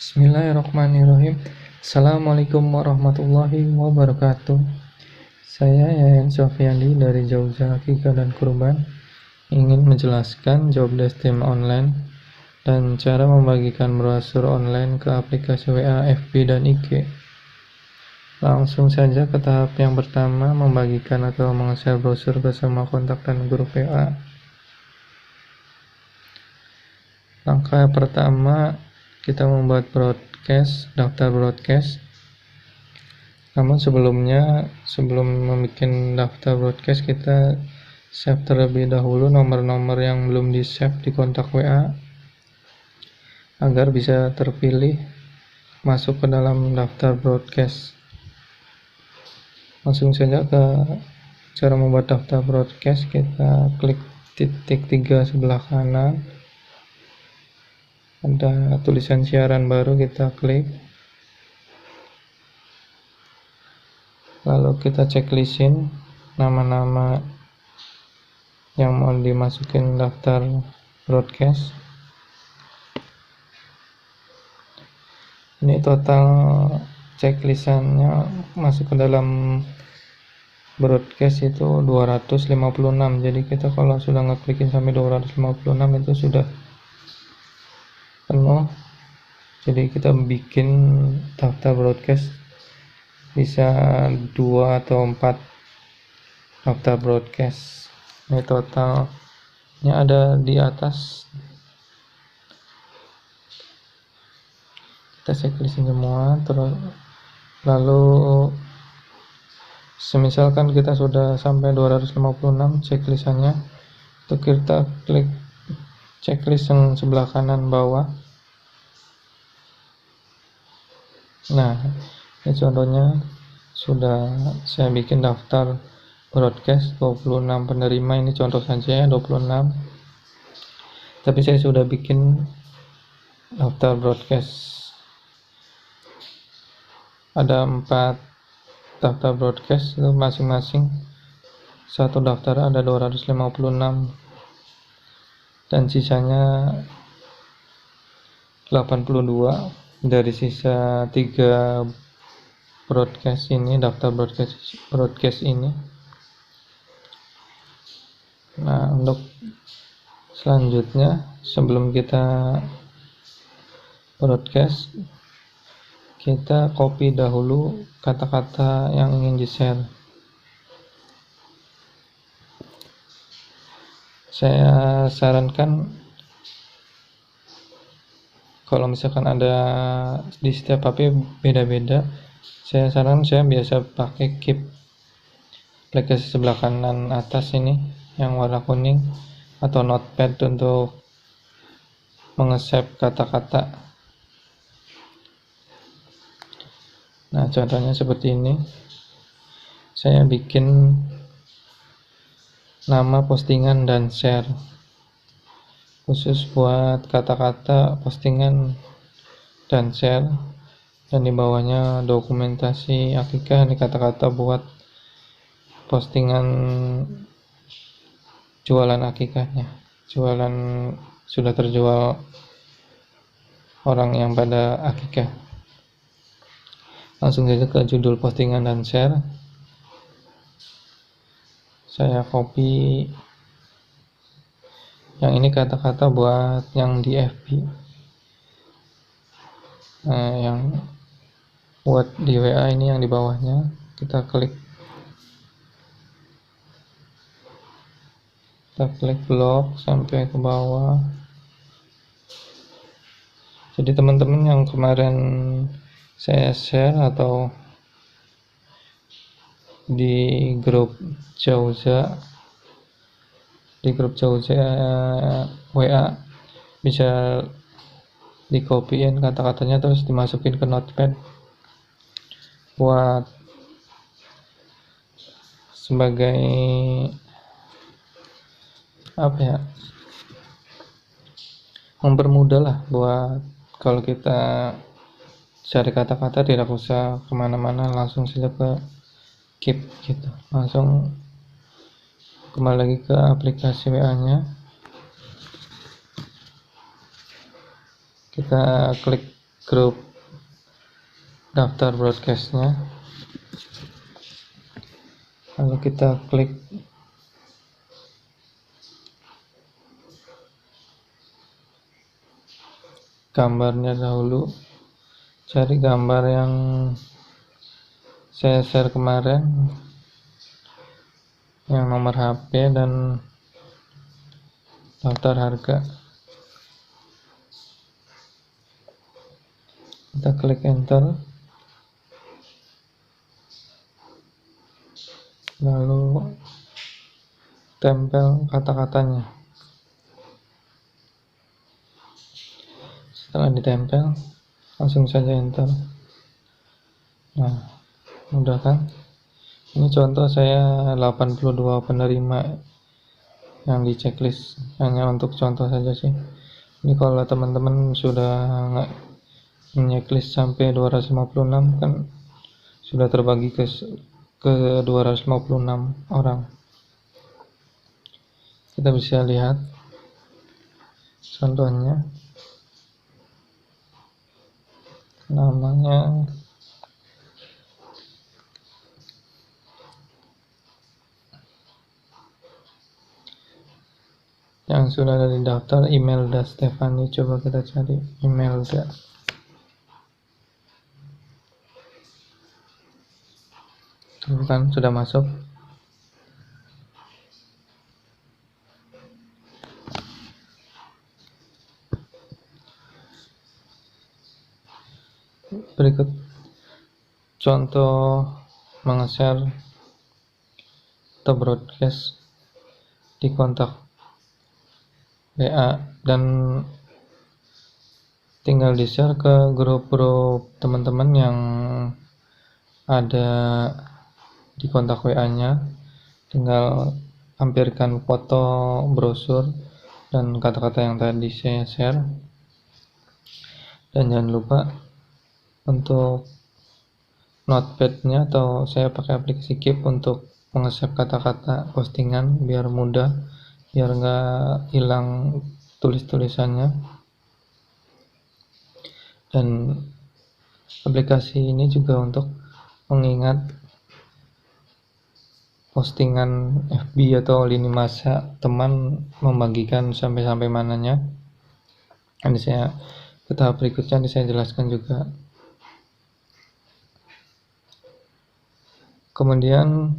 Bismillahirrahmanirrahim. Assalamualaikum warahmatullahi wabarakatuh. Saya Yayan Sofiandi dari Jogja Akikah dan Kurban ingin menjelaskan job desk tim online dan cara membagikan brosur online ke aplikasi WA, FB, dan IG. Langsung saja ke tahap yang pertama, membagikan atau meng-share brosur ke semua kontak dan grup WA. Langkah pertama, kita membuat daftar broadcast. Namun sebelum membuat daftar broadcast, kita save terlebih dahulu nomor-nomor yang belum di save di kontak WA agar bisa terpilih masuk ke dalam daftar broadcast. Langsung saja ke cara membuat daftar broadcast. Kita klik titik 3 sebelah kanan, ada tulisan siaran baru, kita klik, lalu kita checklistin nama-nama yang mau dimasukin daftar broadcast. Ini total checklistannya masuk ke dalam broadcast itu 256. Jadi kita kalau sudah ngeklikin sampai 256 itu sudah penuh. Jadi kita bikin daftar broadcast bisa 2 atau 4 daftar broadcast. Ini totalnya ada di atas. Kita checklistin semua, terus lalu semisalkan kita sudah sampai 256 checklistannya, itu kita klik checklist yang sebelah kanan bawah. Nah, ini contohnya sudah saya bikin daftar broadcast 26 penerima. Ini contoh saja ya, 26. Tapi saya sudah bikin daftar broadcast. Ada 4 daftar broadcast, itu masing-masing satu daftar ada 256 dan sisanya 82 dari sisa 3 broadcast ini, daftar broadcast ini. Nah, untuk selanjutnya, sebelum kita broadcast, kita copy dahulu kata-kata yang ingin di-share. Saya sarankan kalau misalkan ada di setiap HP beda-beda, saya biasa pakai keep aplikasi sebelah kanan atas ini yang warna kuning, atau notepad untuk menge-save kata-kata. Nah, contohnya seperti ini. Saya bikin nama postingan dan share khusus buat kata-kata postingan dan share, dan di bawahnya dokumentasi akikah. Ini kata-kata buat postingan jualan akikahnya, jualan sudah terjual orang yang pada akikah. Langsung saja ke judul postingan dan share. Saya copy yang ini kata-kata buat yang di FB. Nah, yang buat di WA ini yang di bawahnya, kita klik blok sampai ke bawah. Jadi teman-teman yang kemarin saya share atau di grup Jauza WA, bisa dikopiin kata-katanya terus dimasukin ke notepad buat sebagai mempermudah lah buat kalau kita cari kata-kata tidak usah kemana-mana, langsung saja ke keep gitu, langsung kembali lagi ke aplikasi WA nya, kita klik grup daftar broadcastnya, lalu kita klik gambarnya dahulu, cari gambar yang saya share kemarin, yang nomor HP dan daftar harga. Kita klik enter, lalu tempel kata-katanya. Setelah ditempel, langsung saja enter. Nah, mudah kan? Ini contoh saya 82 penerima yang di checklist, hanya untuk contoh saja sih. Ini kalau teman-teman sudah nggak checklist sampai 256 kan sudah terbagi ke 256 orang. Kita bisa lihat contohnya, namanya yang sudah ada di daftar Imelda Stefani. Coba kita cari Imelda. Tuh kan sudah masuk. Berikut contoh meng-share atau broadcast di kontak WA, dan tinggal di-share ke grup-grup teman-teman yang ada di kontak WA-nya. Tinggal lampirkan foto brosur dan kata-kata yang tadi saya share. Dan jangan lupa untuk notepad-nya, atau saya pakai aplikasi Keep untuk meng-save kata-kata postingan biar mudah, biar nggak hilang tulis-tulisannya. Dan aplikasi ini juga untuk mengingat postingan FB atau lini masa teman membagikan sampai mananya. Nanti saya ke tahap berikutnya, nanti saya jelaskan juga. Kemudian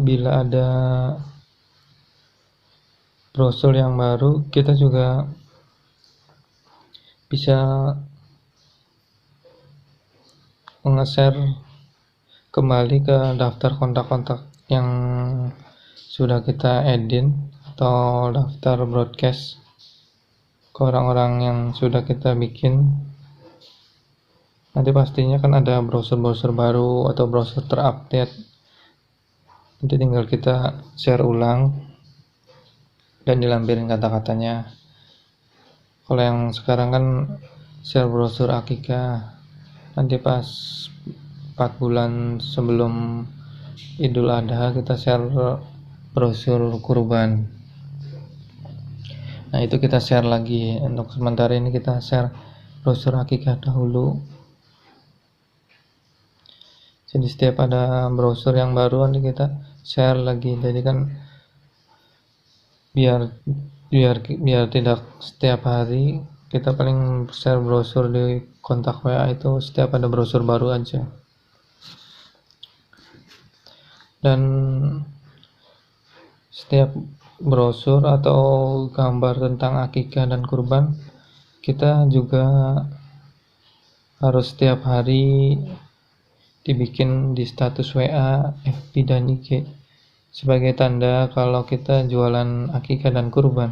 bila ada brosur yang baru, kita juga bisa nge-share kembali ke daftar kontak-kontak yang sudah kita edit atau daftar broadcast ke orang-orang yang sudah kita bikin. Nanti pastinya kan ada brosur-brosur baru atau brosur terupdate. Nanti tinggal kita share ulang dan dilampirin kata-katanya. Kalau yang sekarang kan share brosur akikah, nanti pas 4 bulan sebelum Idul Adha kita share brosur kurban. Nah, itu kita share lagi. Untuk sementara ini kita share brosur akikah dahulu. Jadi setiap ada brosur yang baru nanti kita share lagi. Jadi kan biar tidak setiap hari, kita paling share brosur di kontak WA itu setiap ada brosur baru aja. Dan setiap brosur atau gambar tentang akikah dan kurban kita juga harus setiap hari dibikin di status WA, FB dan IG sebagai tanda kalau kita jualan akikah dan kurban.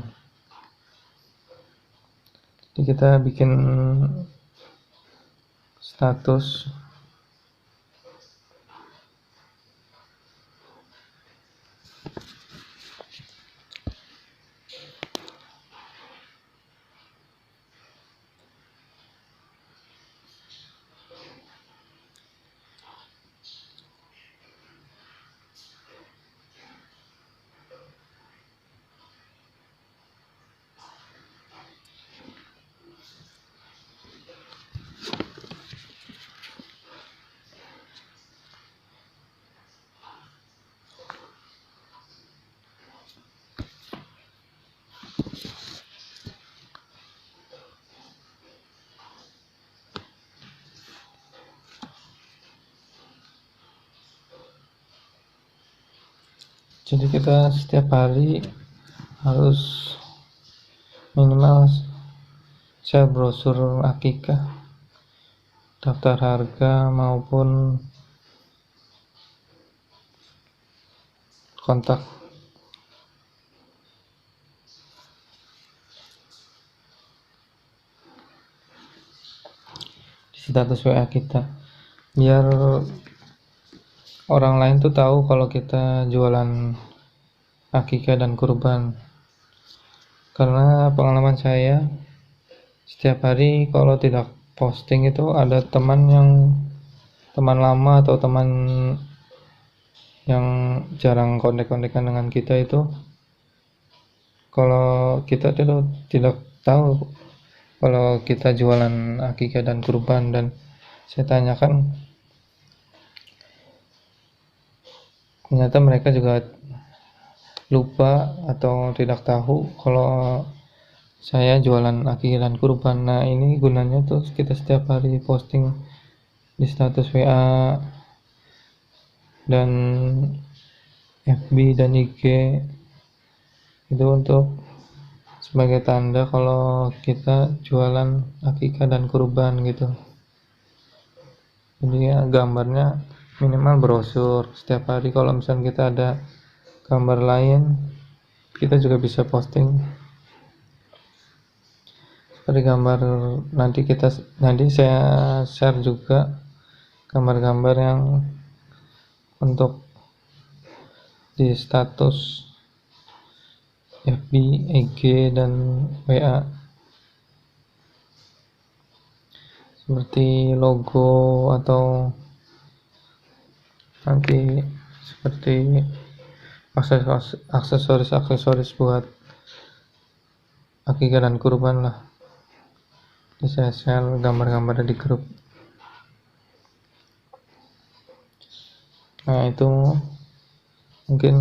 Jadi kita bikin status Jadi kita setiap hari harus minimal share brosur akikah, daftar harga maupun kontak di status WA kita, biar orang lain tuh tahu kalau kita jualan akikah dan kurban. Karena pengalaman saya, setiap hari kalau tidak posting itu ada teman lama atau teman yang jarang kontak-kontakan dengan kita itu, kalau kita tidak tahu kalau kita jualan akikah dan kurban, dan saya tanyakan, ternyata mereka juga lupa atau tidak tahu kalau saya jualan akikah dan kurban. Nah, ini gunanya tuh kita setiap hari posting di status WA dan FB dan IG, itu untuk sebagai tanda kalau kita jualan akikah dan kurban gitu. Jadi ya, gambarnya minimal brosur setiap hari. Kalau misalnya kita ada gambar lain, kita juga bisa posting seperti gambar. Nanti saya share juga gambar-gambar yang untuk di status FB, IG, dan WA, seperti logo atau nanti seperti aksesoris buat akikah dan kurban lah. Jadi saya share gambar-gambarnya di grup. Nah, itu mungkin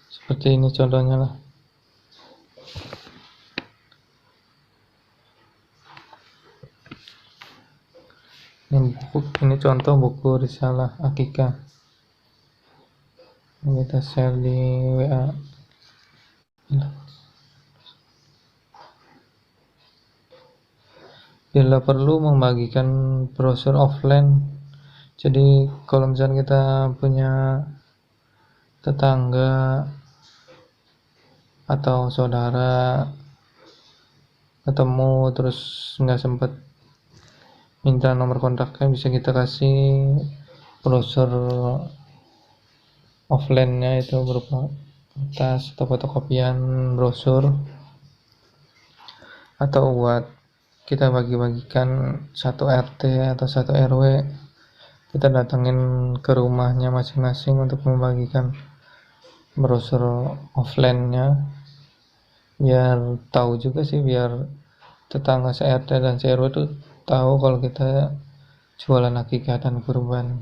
seperti ini contohnya lah. Ini contoh buku risalah akikah yang kita share di WA. Bila perlu membagikan brosur offline. Jadi kalau misalnya kita punya tetangga atau saudara ketemu terus nggak sempat minta nomor kontaknya, bisa kita kasih brosur offline-nya, itu berupa kertas atau fotokopian brosur, atau buat kita bagi-bagikan satu RT atau satu RW, kita datangin ke rumahnya masing-masing untuk membagikan brosur offline-nya, biar tahu juga sih, biar tetangga se-RT dan se-RW itu tahu kalau kita jualan akikah dan kurban.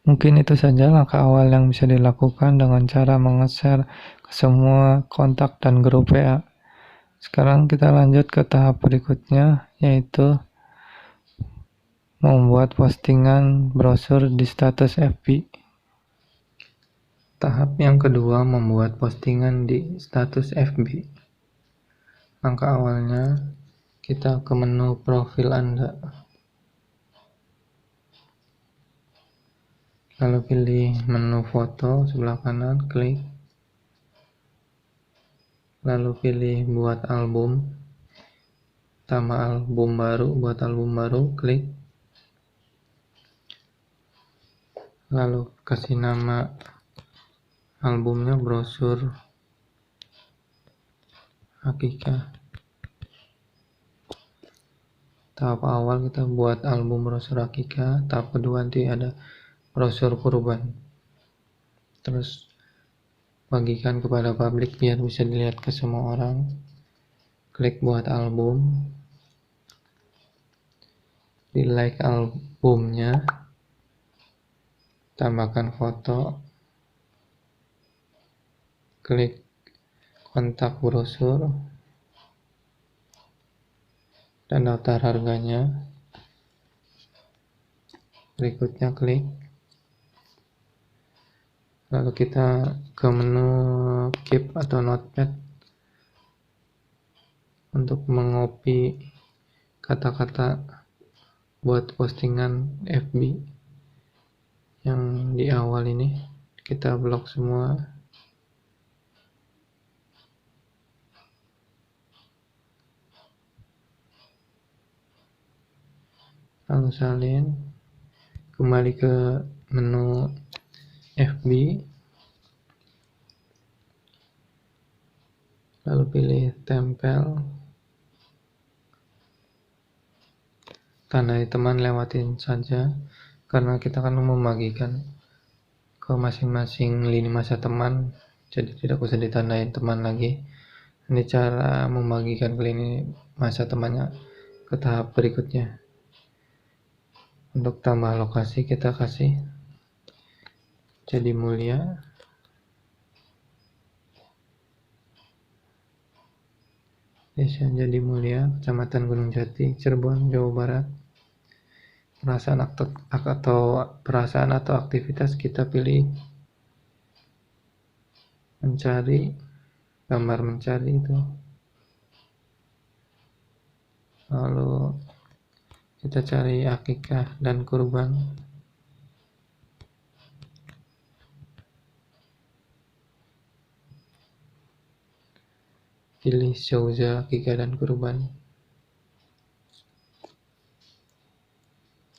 Mungkin itu saja langkah awal yang bisa dilakukan dengan cara nge-share ke semua kontak dan grup WA. Sekarang kita lanjut ke tahap berikutnya, yaitu membuat postingan brosur di status FB. Tahap yang kedua, membuat postingan di status FB. Langkah awalnya, kita ke menu profil Anda, lalu pilih menu foto sebelah kanan, klik, lalu pilih buat album, tambah album baru, buat album baru, klik, lalu kasih nama albumnya brosur akikah. Tahap awal kita buat album brosur akikah. Tahap kedua nanti ada brosur kurban. Terus bagikan kepada publik biar bisa dilihat ke semua orang. Klik buat album, di like albumnya, tambahkan foto, klik kontak brosur dan daftar harganya. Berikutnya klik, lalu kita ke menu Keep atau Notepad untuk mengopi kata-kata buat postingan FB yang di awal ini. Kita blok semua. Lalu salin, kembali ke menu FB, lalu pilih tempel, tandai teman, lewatin saja karena kita akan membagikan ke masing-masing lini masa teman, jadi tidak usah ditandai teman lagi. Ini cara membagikan ke lini masa temannya ke tahap berikutnya. Untuk tambah lokasi kita kasih jadi mulia, Desa Jadi Mulia, Kecamatan Gunung Jati, Cirebon, Jawa Barat. Perasaan atau aktivitas kita pilih mencari, gambar mencari itu. Lalu kita cari akikah dan kurban. Pilih Zauja, akikah dan kurban.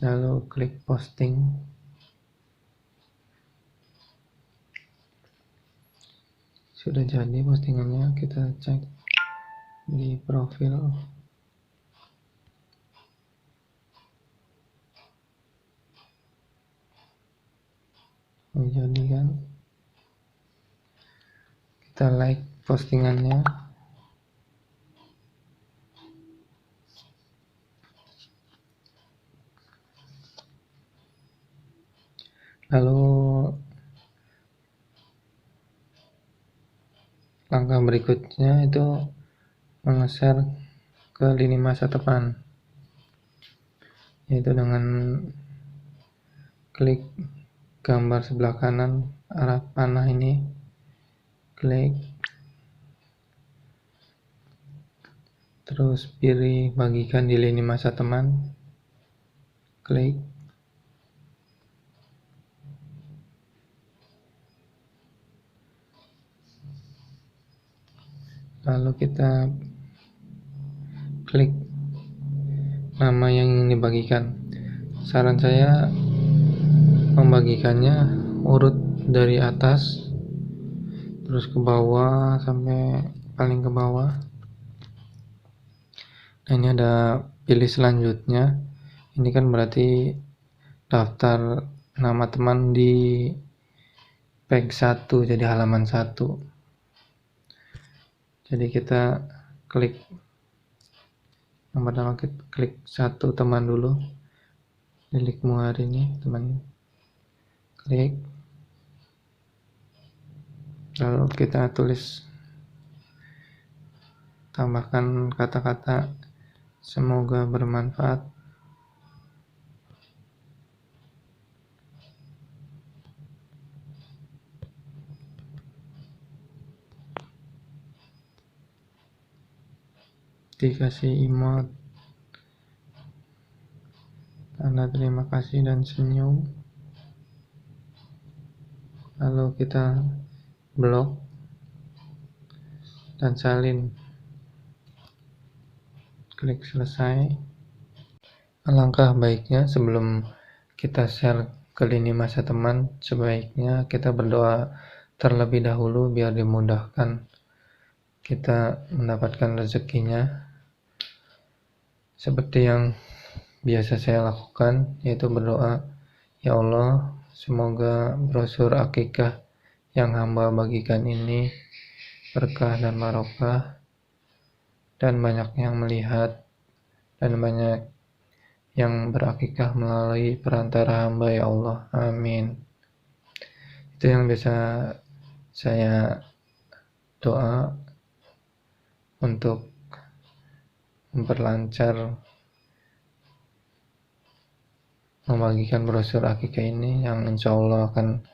Lalu klik posting. Sudah jadi postingannya, kita cek di profil. Jadi kan kita like postingannya, lalu langkah berikutnya itu meng-share ke lini masa teman, yaitu dengan klik gambar sebelah kanan arah panah ini, klik, terus pilih bagikan di lini masa teman, klik, lalu kita klik nama yang ingin dibagikan. Saran saya membagikannya urut dari atas terus ke bawah sampai paling ke bawah. Nah, ini ada pilih selanjutnya. Ini kan berarti daftar nama teman di page 1, jadi halaman 1. Jadi kita klik yang pertama, kita klik satu teman dulu, milikmu hari ini teman, klik, lalu kita tulis, tambahkan kata-kata semoga bermanfaat. Dikasih emot, tanda terima kasih dan senyum. Lalu kita blok dan salin, klik selesai. Alangkah baiknya sebelum kita share ke lini masa teman, sebaiknya kita berdoa terlebih dahulu biar dimudahkan kita mendapatkan rezekinya. Seperti yang biasa saya lakukan, yaitu berdoa, ya Allah, semoga brosur akikah yang hamba bagikan ini berkah dan barokah, dan banyak yang melihat, dan banyak yang berakikah melalui perantara hamba, ya Allah, amin. Itu yang biasa saya doa untuk memperlancar membagikan brosur akikah ini yang insya Allah akan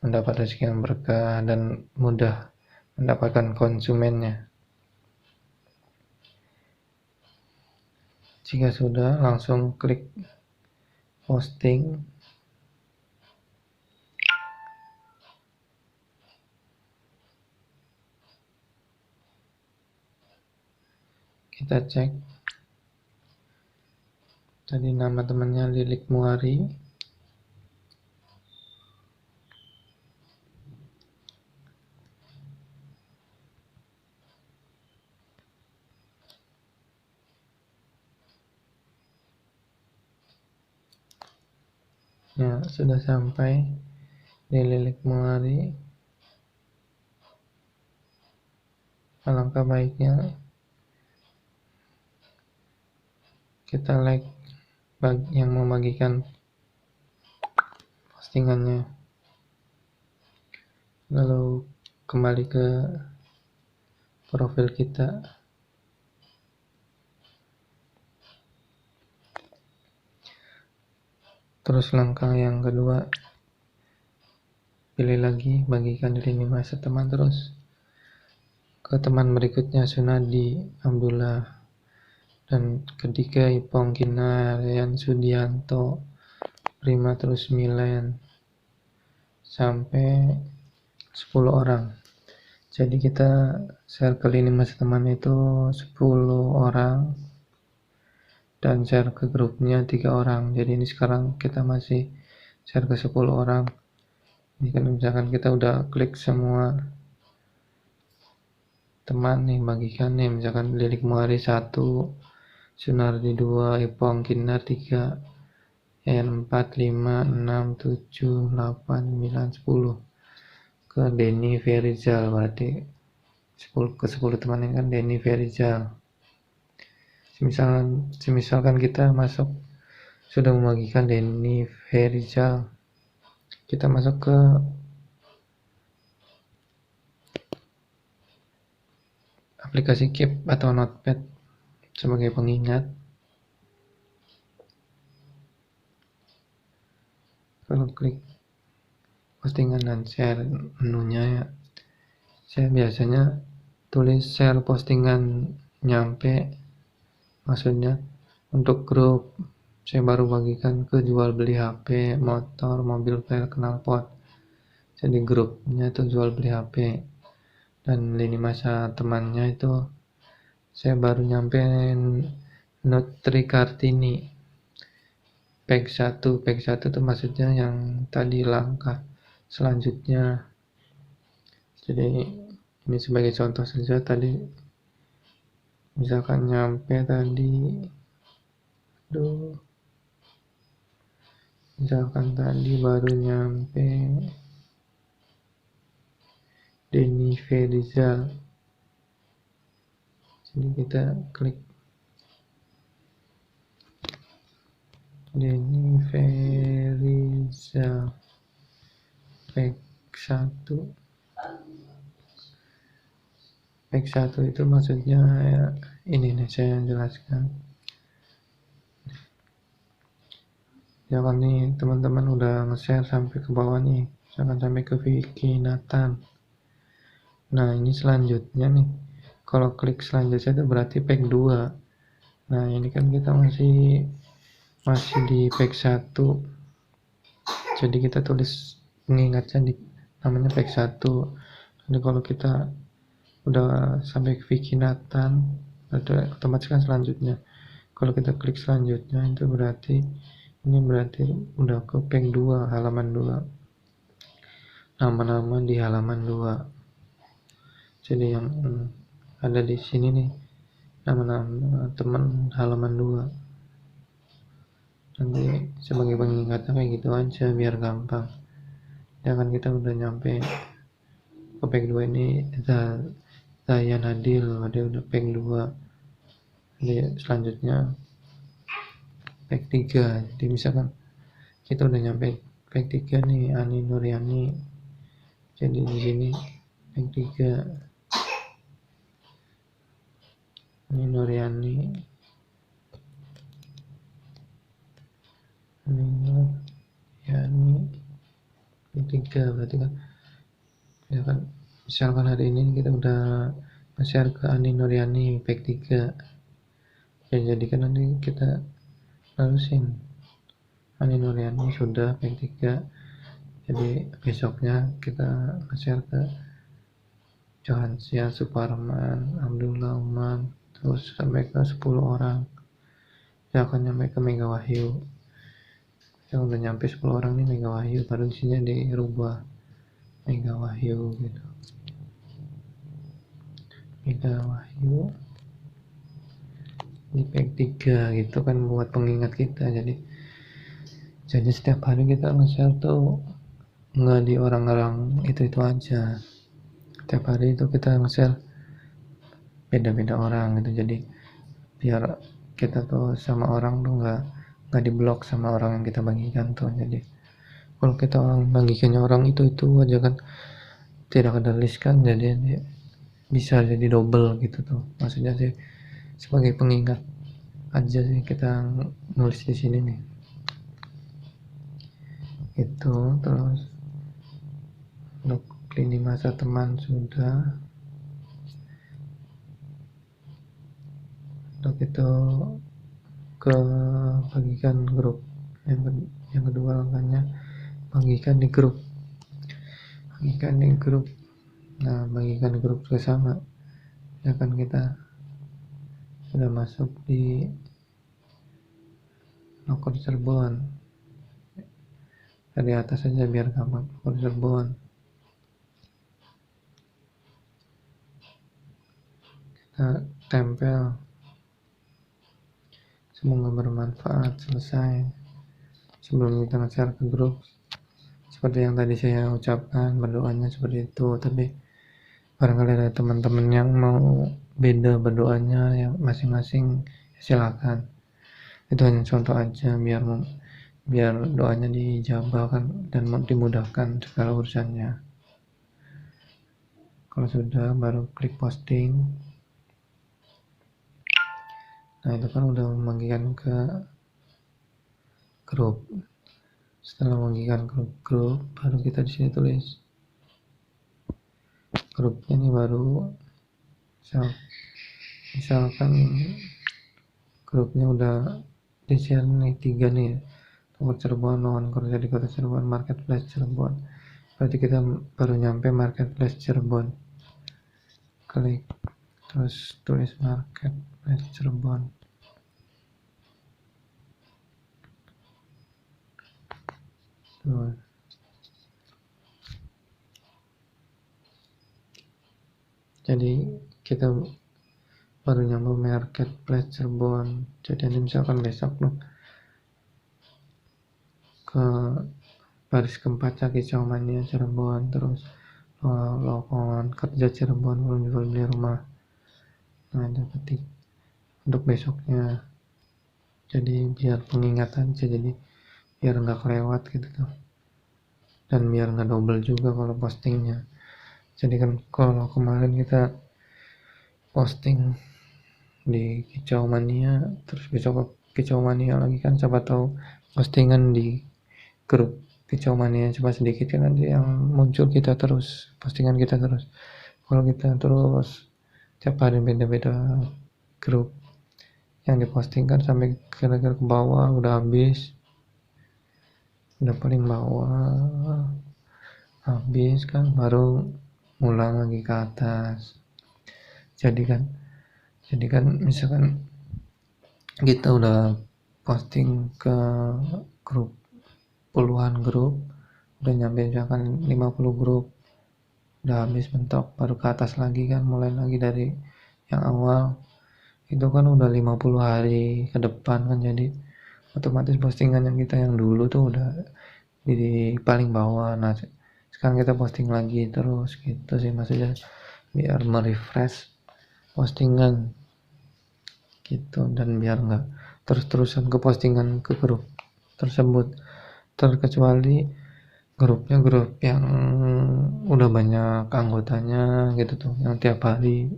mendapat rezeki yang berkah dan mudah mendapatkan konsumennya. Jika sudah, langsung klik posting. Kita cek tadi nama temannya Lilik Muari. Ya, sudah sampai di Lilik Muari. Alangkah baiknya kita like yang membagikan postingannya, lalu kembali ke profil kita. Terus langkah yang kedua, pilih lagi bagikan di lini masa teman, terus ke teman berikutnya Sunadi, Abdullah, dan ketiga Ipong Kinar, Yan Sudianto, Prima, terus Milen, sampai 10 orang. Jadi kita share ke lini masa teman itu 10 orang dan share ke grupnya 3 orang. Jadi ini sekarang kita masih share ke 10 orang. Ini kan misalkan kita udah klik semua teman nih, bagikan nih, misalkan Lilik Muari 1, Sunardi 2, Ipong Kinar 3, Yan 4, 5, 6, 7, 8, 9, 10 ke Denny Ferizal, berarti 10 ke 10 teman ini kan Denny Ferizal. Misalkan kita masuk sudah membagikan Denny Ferizal, kita masuk ke aplikasi Keep atau Notepad sebagai pengingat. Kalau klik postingan dan share menunya ya, saya biasanya tulis share postingan nyampe, maksudnya untuk grup. Saya baru bagikan ke jual beli HP, motor, mobil, file, knalpot. Jadi grupnya itu jual beli HP, dan lini masa temannya itu saya baru nyampe Nutri Kartini pack 1 itu maksudnya yang tadi langkah selanjutnya. Jadi ini sebagai contoh saja, tadi misalkan nyampe tadi misalkan tadi baru nyampe Denny Ferizal, jadi kita klik Denny Ferizal pack 1. Pack 1 itu maksudnya ya, ini nih saya jelaskan. Ya kan nih teman-teman udah nge-share sampai ke bawah nih, misalkan sampai ke Vicky Nathan. Nah ini selanjutnya nih, kalau klik selanjutnya itu berarti pack 2. Nah ini kan kita masih di pack 1, jadi kita tulis pengingatnya di namanya pack 1. Jadi kalau kita udah sampai ke Vicky Nathan, ada otomatis kan selanjutnya. Kalau kita klik selanjutnya itu berarti ini udah ke pack 2, halaman 2, nama-nama di halaman 2. Jadi yang ada di sini nih nama-nama teman halaman 2. Nanti sebagai pengingatnya kayak gitu aja biar gampang. Ya kan kita udah nyampe ke pack 2 ini, Zaya Nadil, dia udah pack 2. Jadi selanjutnya pack 3. Jadi misalkan kita udah nyampe pack 3 nih, Ani Nuryani. Jadi di sini pack 3 Ani Nuryani 3 berarti kan ya kan, misalkan hari ini kita udah nge-share ke Ani Nuriani back 3 ya, jadi kan nanti kita lalusin Ani Nuriani sudah back 3, jadi besoknya kita nge-share ke Johansia, Suparman, Abdullah, Umar, terus sampai ke 10 orang ya akan nyampe ke Mega Wahyu. Yang udah nyampe 10 orang nih Mega Wahyu, baru isinya dirubah Mega Wahyu gitu, Mega Wahyu di pack 3 gitu kan, buat pengingat kita. Jadi setiap hari kita nge-share tuh nggak di orang-orang itu aja, setiap hari itu kita nge-share beda-beda orang gitu, jadi biar kita tuh sama orang tuh nggak diblok sama orang yang kita bagikan tuh. Jadi kalau kita bagikannya orang itu aja kan, tidak ada list kan, jadi bisa jadi double gitu tuh, maksudnya sih sebagai pengingat aja sih kita nulis di sini nih itu. Terus untuk lini masa teman sudah, untuk itu ke bagikan grup yang kedua langkahnya bagikan di grup. Nah, bagikan grup juga sama ya kan, kita sudah masuk di Lokor Cirebon dari atas saja biar gampang. Lokor Cirebon kita tempel, semoga bermanfaat. Selesai. Sebelum kita nge-share ke grup, seperti yang tadi saya ucapkan, berdoanya seperti itu. Tapi barangkali ada teman-teman yang mau beda berdoanya yang masing-masing, silakan. Itu hanya contoh aja biar doanya dijabah kan, dan dimudahkan segala urusannya. Kalau sudah, baru klik posting. Nah, itu kan udah membagikan ke grup. Setelah membagikan grup, baru kita di sini tulis grupnya nih, baru misalkan grupnya udah di share nih 3 nih, Lokor Cirebon, lowongan kerja di Kota Cirebon, Marketplace Cirebon. Berarti kita baru nyampe Marketplace Cirebon, klik terus tulis Marketplace Cirebon. Tuh. Jadi kita baru nyampe Marketplace Cirebon. Jadi misalkan besok loh ke baris keempat Kicau Mania Cirebon, terus lowongan kerja Cirebon, belum jual beli rumah. Nah, itu ketik untuk besoknya, jadi biar pengingatan aja, jadi biar nggak kelewat gitu tuh, dan biar nggak double juga kalau postingnya. Jadi kan kalau kemarin kita posting di Kicau Mania, terus besok Kicau Mania lagi kan, siapa tahu postingan di grup Kicau Mania cuma sedikit kan, nanti yang muncul kita terus, postingan kita terus. Kalau kita terus tiap hari beda-beda grup yang dipostingkan sampai kira-kira ke bawah, udah habis, udah paling bawah habis kan, baru ngulang lagi ke atas. Jadi kan misalkan kita udah posting ke grup, puluhan grup, udah nyampe misalkan 50 grup, udah habis mentok, baru ke atas lagi kan, mulai lagi dari yang awal. Itu kan udah 50 hari ke depan kan, jadi otomatis postingan yang kita yang dulu tuh udah di paling bawah. Nah, sekarang kita posting lagi terus gitu sih, maksudnya biar merefresh postingan gitu, dan biar nggak terus-terusan ke postingan ke grup tersebut, terkecuali grupnya grup yang udah banyak anggotanya gitu tuh, yang tiap hari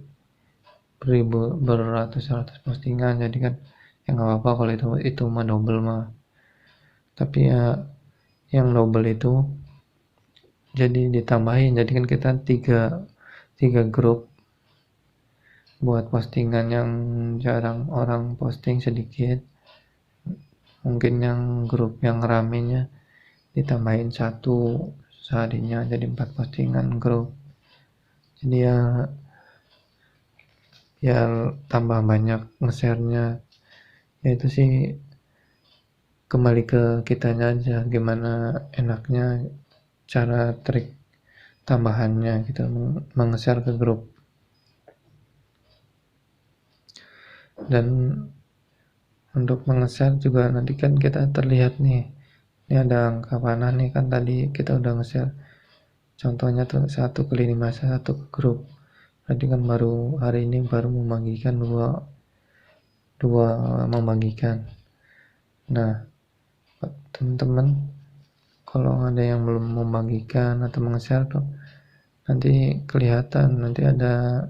beratus-ratus postingan. Jadi kan ya nggak apa-apa kalau itu mah double mah. Tapi ya yang double itu jadi ditambahin, jadi kan kita tiga grup buat postingan yang jarang orang posting sedikit. Mungkin yang grup yang ramenya ditambahin satu seharinya, jadi 4 postingan grup. Jadi ya tambah banyak nge-share-nya. Ya itu sih kembali ke kitanya aja, gimana enaknya cara trik tambahannya gitu, meng-share ke grup. Dan untuk meng-share juga nanti kan kita terlihat nih, ini ada angka panah nih, kan tadi kita udah nge-share contohnya tuh 1 kali 5, 1 ke grup. Berarti kan baru hari ini baru membagikan dua membagikan. Nah, teman-teman, kalau ada yang belum membagikan atau meng-share tuh nanti kelihatan, nanti ada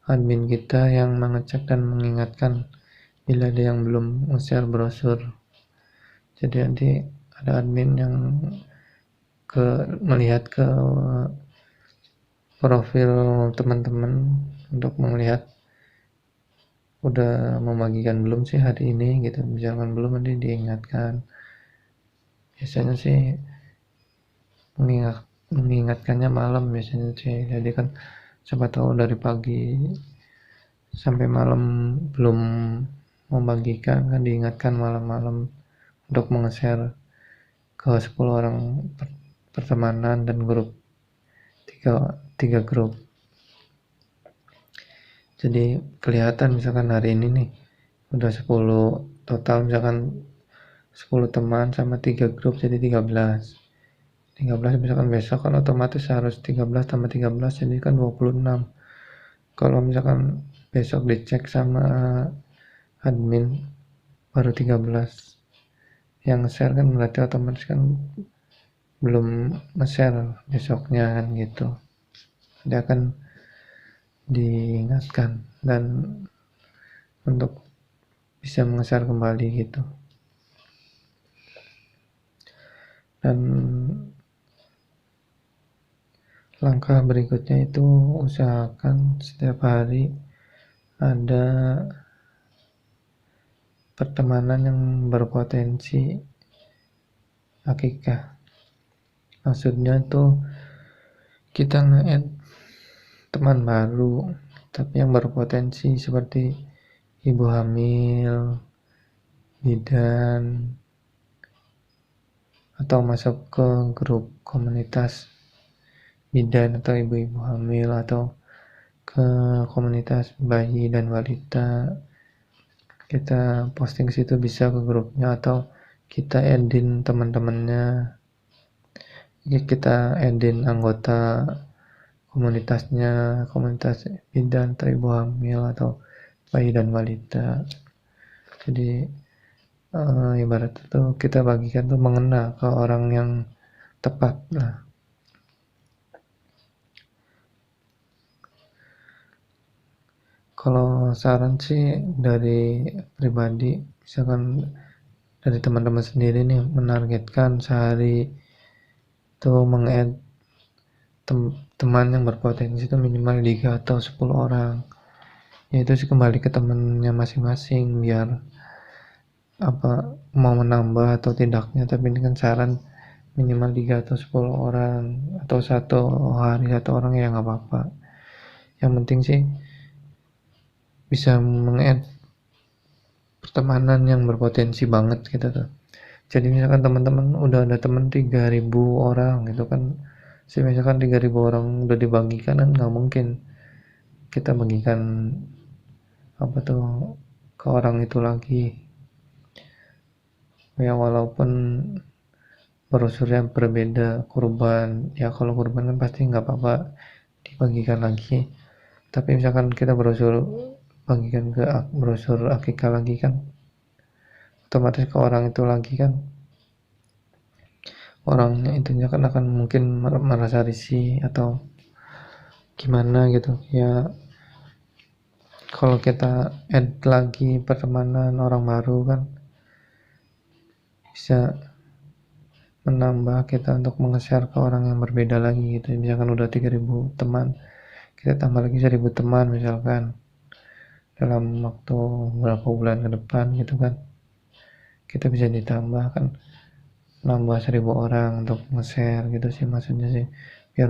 admin kita yang mengecek dan mengingatkan bila ada yang belum nge-share brosur. Jadi nanti ada admin yang melihat ke profil teman-teman untuk melihat udah membagikan belum sih hari ini gitu. Misalkan belum, nanti diingatkan. Biasanya sih mengingatkannya malam biasanya sih. Jadi kan siapa tahu dari pagi sampai malam belum membagikan, kan diingatkan malam-malam untuk meng-share ke 10 orang pertemanan dan grup, tiga grup. Jadi kelihatan misalkan hari ini nih udah 10 total, misalkan 10 teman sama 3 grup, jadi 13 misalkan besok kan otomatis harus 13 tambah 13, jadi kan 26. Kalau misalkan besok dicek sama admin baru 13 yang share, kan berarti otomatis kan belum nge-share besoknya kan gitu. Dia akan diingatkan dan untuk bisa nge-share kembali gitu. Dan langkah berikutnya itu usahakan setiap hari ada pertemanan yang berpotensi akikah. Maksudnya tuh kita nge-add teman baru tapi yang berpotensi seperti ibu hamil, bidan, atau masuk ke grup komunitas bidan atau ibu-ibu hamil, atau ke komunitas bayi dan balita. Kita posting situ bisa ke grupnya, atau kita adin teman-temannya, kita adin anggota komunitasnya, komunitas bidan atau ibu hamil atau bayi dan balita. Jadi ibarat itu kita bagikan tuh mengena ke orang yang tepat lah. Kalau saran sih dari pribadi, misalkan dari teman-teman sendiri nih, menargetkan sehari itu meng-add teman yang berpotensi itu minimal 3 atau 10 orang. Ya itu sih kembali ke temannya masing-masing, biar mau menambah atau tidaknya, tapi ini kan saran minimal 3 atau 10 orang, atau satu hari 1 orang ya nggak apa-apa. Yang penting sih bisa meng-add pertemanan yang berpotensi banget gitu tuh. Jadi misalkan teman-teman udah ada teman 3.000 orang gitu kan, misalkan 3.000 orang udah dibagikan, kan nggak mungkin kita bagikan ke orang itu lagi. Ya walaupun brosurnya berbeda, kurban ya, kalau kurban kan pasti nggak apa-apa dibagikan lagi. Tapi misalkan kita brosur bagikan ke brosur akikah lagi, kan otomatis ke orang itu lagi, kan orangnya intinya kan akan mungkin merasa risih atau gimana gitu ya. Kalau kita add lagi pertemanan orang baru, kan bisa menambah kita untuk nge-share ke orang yang berbeda lagi gitu. Misalkan udah 3000 teman, kita tambah lagi 1000 teman misalkan dalam waktu berapa bulan ke depan gitu kan, kita bisa ditambahkan nambah 1000 orang untuk nge-share gitu sih, maksudnya sih biar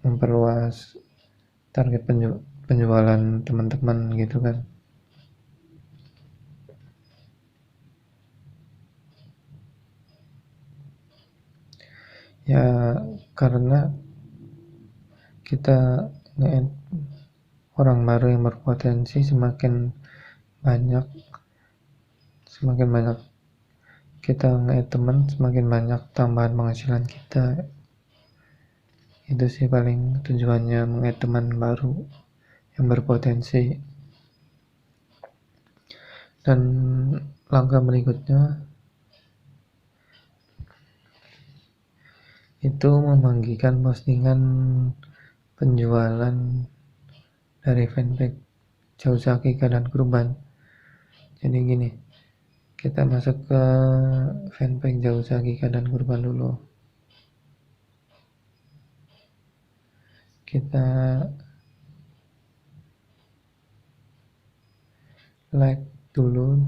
memperluas target penjualan teman-teman gitu kan. Ya karena kita nge-add orang baru yang berpotensi, semakin banyak kita nge-add teman, semakin banyak tambahan penghasilan kita. Itu sih paling tujuannya nge-add teman baru yang berpotensi. Dan langkah berikutnya itu membagikan postingan penjualan dari fanpage Jauzaki Keadaan Kurban. Jadi gini, kita masuk ke fanpage Jauzaki Keadaan Kurban dulu. Kita like dulu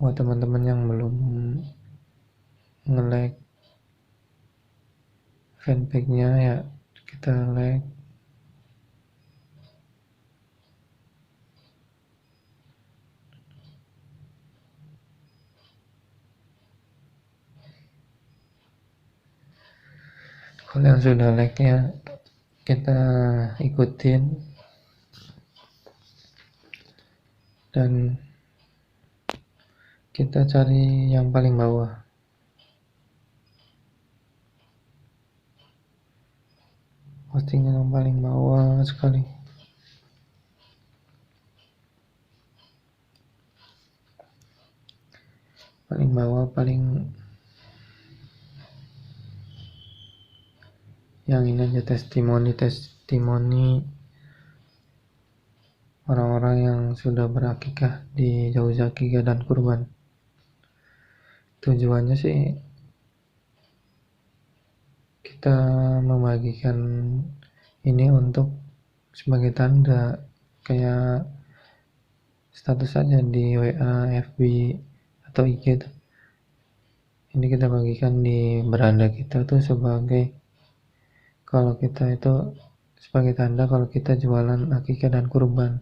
buat teman-teman yang belum nge-like fanpage-nya, ya kita like. Kalau yang sudah like nya kita ikutin, dan kita cari yang paling bawah. Postingan yang paling bawah sekali. Paling bawah, yang ini aja, testimoni orang-orang yang sudah berakikah di Jauzaki Keadaan Kurban. Tujuannya sih kita membagikan ini untuk sebagai tanda, kayak status aja di WA, FB atau IG tuh. Ini kita bagikan di beranda kita tuh sebagai tanda kalau kita jualan akikah dan kurban.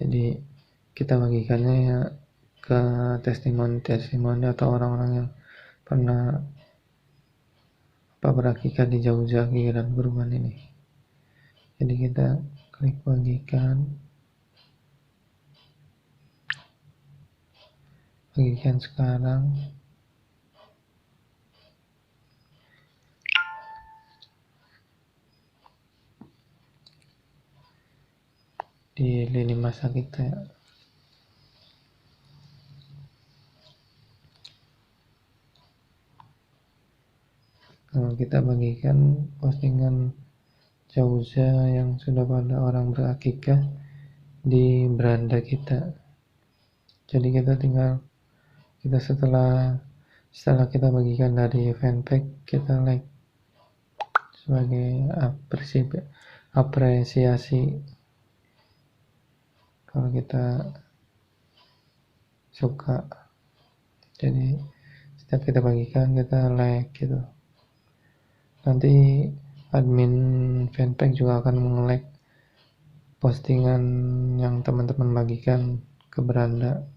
Jadi kita bagikannya ya ke testimoni atau orang-orang yang pernah berakikah di Jauzaki dan kurban ini. Jadi kita klik bagikan sekarang. Di lini masa kita ya. Nah, kita bagikan postingan Jauza yang sudah pada orang berakikah di beranda kita. Jadi kita setelah kita bagikan dari fanpage, kita like sebagai apresiasi kalau kita suka. Jadi setiap kita bagikan, kita like gitu. Nanti admin fanpage juga akan nge-like postingan yang teman-teman bagikan ke beranda.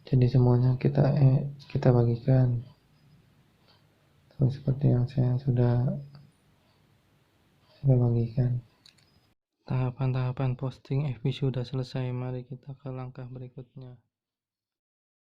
Jadi semuanya kita bagikan. Terus seperti yang saya sudah bagikan. Tahapan-tahapan posting FB sudah selesai, mari kita ke langkah berikutnya.